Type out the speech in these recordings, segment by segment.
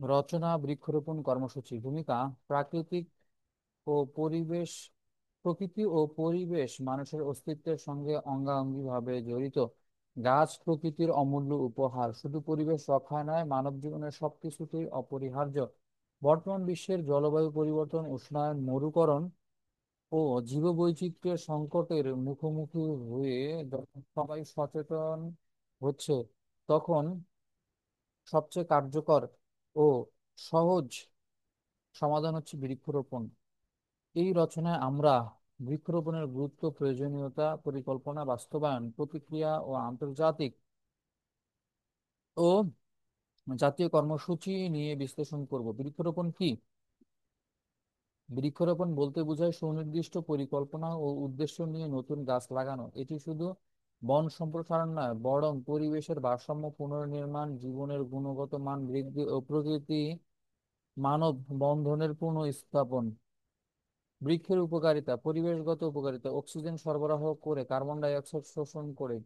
রচনা, বৃক্ষরোপণ কর্মসূচি। ভূমিকা: প্রাকৃতিক ও পরিবেশ প্রকৃতি ও পরিবেশ মানুষের অস্তিত্বের সঙ্গে অঙ্গাঙ্গিভাবে জড়িত। গাছ প্রকৃতির অমূল্য উপহার, শুধু পরিবেশ রক্ষায় নয়, মানব জীবনের সবকিছুতেই অপরিহার্য। বর্তমান বিশ্বের জলবায়ু পরিবর্তন, উষ্ণায়ন, মরুকরণ ও জীববৈচিত্র্যের সংকটের মুখোমুখি হয়ে যখন সবাই সচেতন হচ্ছে, তখন সবচেয়ে কার্যকর ও সহজ সমাধান হচ্ছে বৃক্ষরোপণ। এই রচনায় আমরা বৃক্ষরোপণের গুরুত্ব, প্রয়োজনীয়তা, পরিকল্পনা, বাস্তবায়ন, প্রতিক্রিয়া ও আন্তর্জাতিক ও জাতীয় কর্মসূচি নিয়ে বিশ্লেষণ করব। বৃক্ষরোপণ কি? বৃক্ষরোপণ বলতে বোঝায় সুনির্দিষ্ট পরিকল্পনা ও উদ্দেশ্য নিয়ে নতুন গাছ লাগানো। এটি শুধু বন সম্প্রসারণ নয়, বরং পরিবেশের ভারসাম্য পুনর্নির্মাণ, জীবনের গুণগত মান বৃদ্ধি ও প্রকৃতি মানব বন্ধনের পুনঃস্থাপন। বৃক্ষের উপকারিতা: পরিবেশগত উপকারিতা: অক্সিজেন সরবরাহ করে, কার্বন ডাই অক্সাইড শোষণ করে,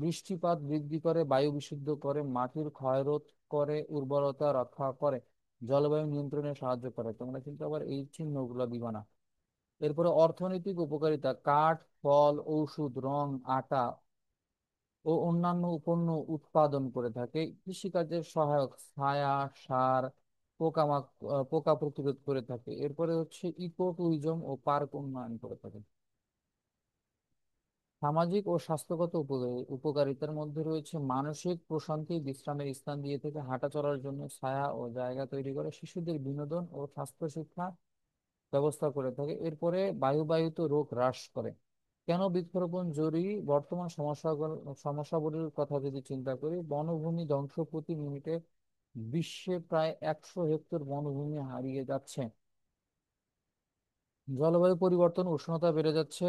বৃষ্টিপাত বৃদ্ধি করে, বায়ু বিশুদ্ধ করে, মাটির ক্ষয়রোধ করে, উর্বরতা রক্ষা করে, জলবায়ু নিয়ন্ত্রণে সাহায্য করে। তোমরা কিন্তু আবার এই চিহ্নগুলো দিবা না। এরপরে অর্থনৈতিক উপকারিতা: কাঠ, ফল, ঔষধ, রং, আটা ও অন্যান্য পণ্য উৎপাদন করে থাকে। কৃষিকাজের সহায়ক, ছায়া, সার, পোকা প্রতিরোধ করে থাকে। এরপরে হচ্ছে ইকো ট্যুরিজম ও পার্ক উন্নয়ন করে থাকে। সামাজিক ও স্বাস্থ্যগত উপকারিতার মধ্যে রয়েছে মানসিক প্রশান্তি, বিশ্রামের স্থান দিয়ে থেকে, হাঁটা চলার জন্য ছায়া ও জায়গা তৈরি করে, শিশুদের বিনোদন ও স্বাস্থ্য শিক্ষা ব্যবস্থা করে থাকে। এরপরে বায়ুবাহিত রোগ হ্রাস করে। কেন বৃক্ষরোপণ জরুরি? বর্তমান সমস্যাগুলির কথা যদি চিন্তা করি, বনভূমি ধ্বংস, প্রতি মিনিটে বিশ্বে প্রায় 100 হেক্টর বনভূমি হারিয়ে যাচ্ছে। জলবায়ু পরিবর্তন, উষ্ণতা বেড়ে যাচ্ছে,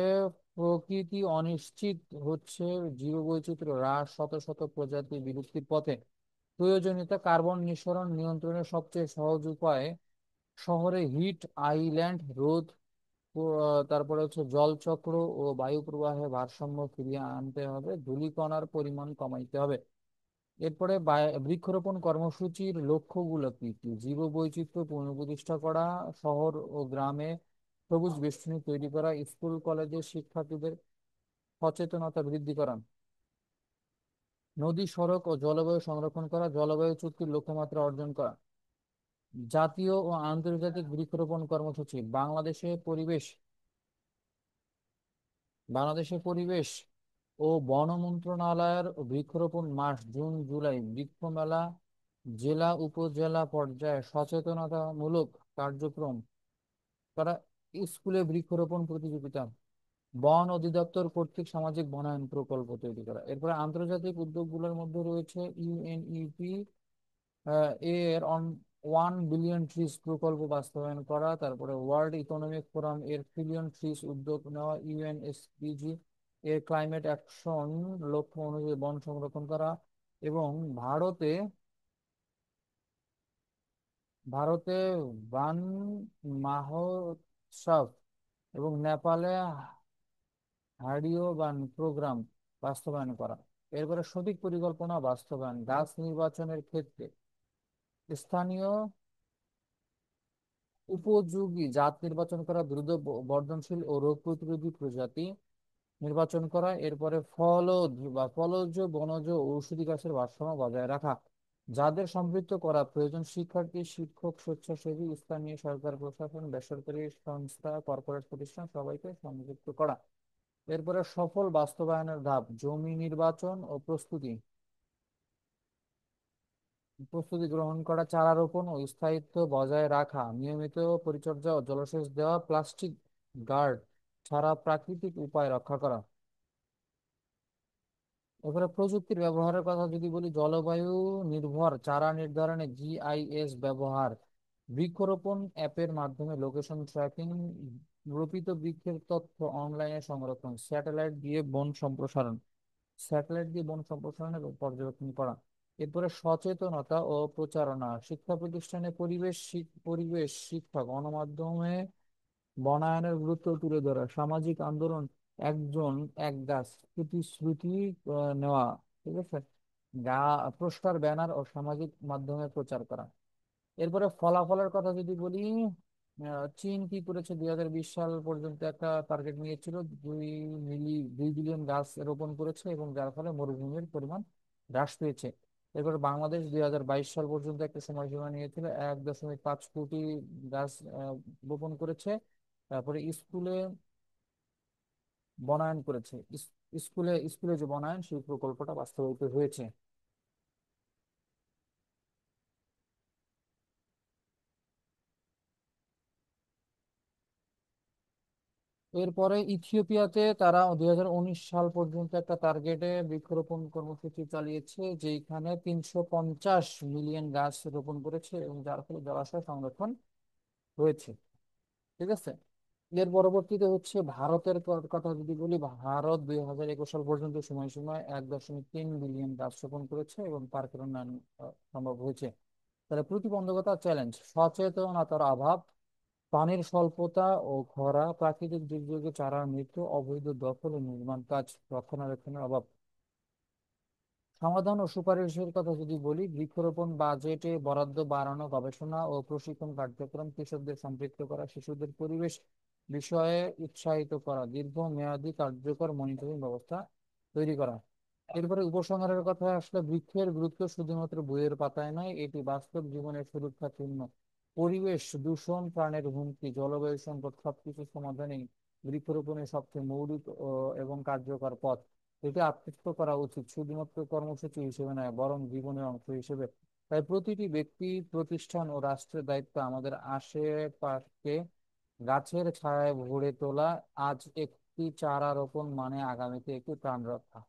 প্রকৃতি অনিশ্চিত হচ্ছে, জীববৈচিত্র্য হ্রাস, শত শত প্রজাতি বিলুপ্তির পথে। প্রয়োজনীয়তা: কার্বন নিঃসরণ নিয়ন্ত্রণের সবচেয়ে সহজ উপায় শহরে হিট আইল্যান্ড রোধ, তারপরে হচ্ছে জলচক্র ও বায়ু প্রবাহে ভারসাম্য ফিরিয়ে আনতে হবে, ধূলিকণার পরিমাণ কমাইতে হবে। এরপরে বৃক্ষরোপণ কর্মসূচির লক্ষ্যগুলো কি কি? জীববৈচিত্র্য পুনঃপ্রতিষ্ঠা করা, শহর ও গ্রামে সবুজ বেষ্টনী তৈরি করা, স্কুল কলেজের শিক্ষার্থীদের সচেতনতা বৃদ্ধি করা, নদী, সড়ক ও জলবায়ু সংরক্ষণ করা, জলবায়ু চুক্তির লক্ষ্যমাত্রা অর্জন করা। জাতীয় ও আন্তর্জাতিক বৃক্ষরোপণ কর্মসূচি: বাংলাদেশের পরিবেশ ও বন মন্ত্রণালয়ের বৃক্ষরোপণ মাস, জুন জুলাই। বৃক্ষ মেলা, জেলা উপজেলা পর্যায়ে সচেতনতামূলক কার্যক্রম করা, স্কুলে বৃক্ষরোপণ প্রতিযোগিতা, বন অধিদপ্তর কর্তৃক সামাজিক বনায়ন প্রকল্প তৈরি করা। এরপরে আন্তর্জাতিক উদ্যোগগুলোর মধ্যে রয়েছে ইউএনইপি এর 1 বিলিয়ন ট্রিজ প্রকল্প বাস্তবায়ন করা, তারপরে ওয়ার্ল্ড ইকোনমিক ফোরাম এর ট্রিলিয়ন ট্রিজ উদ্যোগ নেওয়া, ইউএনএসডিজি এর ক্লাইমেট অ্যাকশন লক্ষ্য অনুযায়ী বন সংরক্ষণ করা, এবং ভারতে ভারতে বান মহোৎসব এবং নেপালে হার্ডিও বান প্রোগ্রাম বাস্তবায়ন করা। এরপরে সঠিক পরিকল্পনা বাস্তবায়ন: গাছ নির্বাচনের ক্ষেত্রে স্থানীয় উপযোগী জাত নির্বাচন করা, দ্রুত বর্ধনশীল ও রোগ প্রতিরোধী প্রজাতি নির্বাচন করা। এরপরে ফলজ, বনজ ও ঔষধি গাছের ভারসাম্য বজায় রাখা। যাদের সম্পৃক্ত করা প্রয়োজন: শিক্ষার্থী, শিক্ষক, স্বেচ্ছাসেবী, স্থানীয় সরকার প্রশাসন, বেসরকারি সংস্থা, কর্পোরেট প্রতিষ্ঠান, সবাইকে সংযুক্ত করা। এরপরে সফল বাস্তবায়নের ধাপ: জমি নির্বাচন ও প্রস্তুতি প্রস্তুতি গ্রহণ করা, চারা রোপণ ও স্থায়িত্ব বজায় রাখা, নিয়মিত পরিচর্যা ও জলসেচ দেওয়া, প্লাস্টিক গার্ড ছাড়া প্রাকৃতিক উপায় রক্ষা করা। এরপরে প্রযুক্তির ব্যবহারের কথা যদি বলি, জলবায়ু নির্ভর চারা নির্ধারণে জিআইএস ব্যবহার, বৃক্ষরোপণ অ্যাপের মাধ্যমে লোকেশন ট্র্যাকিং, রোপিত বৃক্ষের তথ্য অনলাইনে সংরক্ষণ, স্যাটেলাইট দিয়ে বন সম্প্রসারণের পর্যবেক্ষণ করা। এরপরে সচেতনতা ও প্রচারণা, শিক্ষা প্রতিষ্ঠানে পরিবেশ শিক্ষা, গণমাধ্যমে বনায়নের গুরুত্ব তুলে ধরা, সামাজিক আন্দোলন একজন এক গাছ প্রতিশ্রুতি নেওয়া। ঠিক আছে। পোস্টার, ব্যানার ও সামাজিক মাধ্যমে প্রচার করা। এরপরে ফলাফলের কথা যদি বলি, চীন কি করেছে, 2020 সাল পর্যন্ত একটা টার্গেট নিয়েছিল, 2 বিলিয়ন গাছ রোপণ করেছে, এবং যার ফলে মরুভূমির পরিমাণ হ্রাস পেয়েছে। এরপরে বাংলাদেশ 2022 সাল পর্যন্ত একটা সময়সীমা নিয়েছিল, 1.5 কোটি গাছ রোপণ করেছে। তারপরে স্কুলে বনায়ন করেছে। স্কুলে স্কুলে যে বনায়ন, সেই প্রকল্পটা বাস্তবায়িত হয়েছে। এরপরে ইথিওপিয়াতে তারা 2019 সাল পর্যন্ত একটা টার্গেটে বৃক্ষরোপণ কর্মসূচি চালিয়েছে, যেখানে 350 মিলিয়ন গাছ রোপণ করেছে, এবং যার ফলে জলাশয় সংরক্ষণ হয়েছে। ঠিক আছে। এর পরবর্তীতে হচ্ছে ভারতের কথা যদি বলি, ভারত 2021 সাল পর্যন্ত সময়সীমায় 1.3 বিলিয়ন গাছ রোপণ করেছে, এবং পার্কের উন্নয়ন সম্ভব হয়েছে। তাহলে প্রতিবন্ধকতা, চ্যালেঞ্জ: সচেতনতার অভাব, পানির স্বল্পতা ও খরা, প্রাকৃতিক দুর্যোগে চারার মৃত্যু, অবৈধ দখল ও নির্মাণ কাজ, রক্ষণাবেক্ষণের অভাব। সমাধান ও সুপারিশের কথা যদি বলি, বৃক্ষরোপণ বাজেটে বরাদ্দ বাড়ানো, গবেষণা ও প্রশিক্ষণ কার্যক্রম, কৃষকদের সম্পৃক্ত করা, শিশুদের পরিবেশ বিষয়ে উৎসাহিত করা, দীর্ঘমেয়াদী কার্যকর মনিটরিং ব্যবস্থা তৈরি করা। এরপরে উপসংহারের কথা আসলে, বৃক্ষের গুরুত্ব শুধুমাত্র বইয়ের পাতায় নয়, এটি বাস্তব জীবনের সুরক্ষা চিহ্ন। পরিবেশ দূষণ, প্রাণের হুমকি, জলবায়ু সংকট সবকিছু সমাধানেই বৃক্ষরোপণের সবচেয়ে মৌলিক এবং কার্যকর পথ। এটি আত্মস্থ করা উচিত, শুধুমাত্র কর্মসূচি হিসেবে নয়, বরং জীবনের অংশ হিসেবে। তাই প্রতিটি ব্যক্তি, প্রতিষ্ঠান ও রাষ্ট্রের দায়িত্ব আমাদের আশেপাশকে গাছের ছায়ায় ভরে তোলা। আজ একটি চারা রোপণ মানে আগামীতে একটি প্রাণ রক্ষা।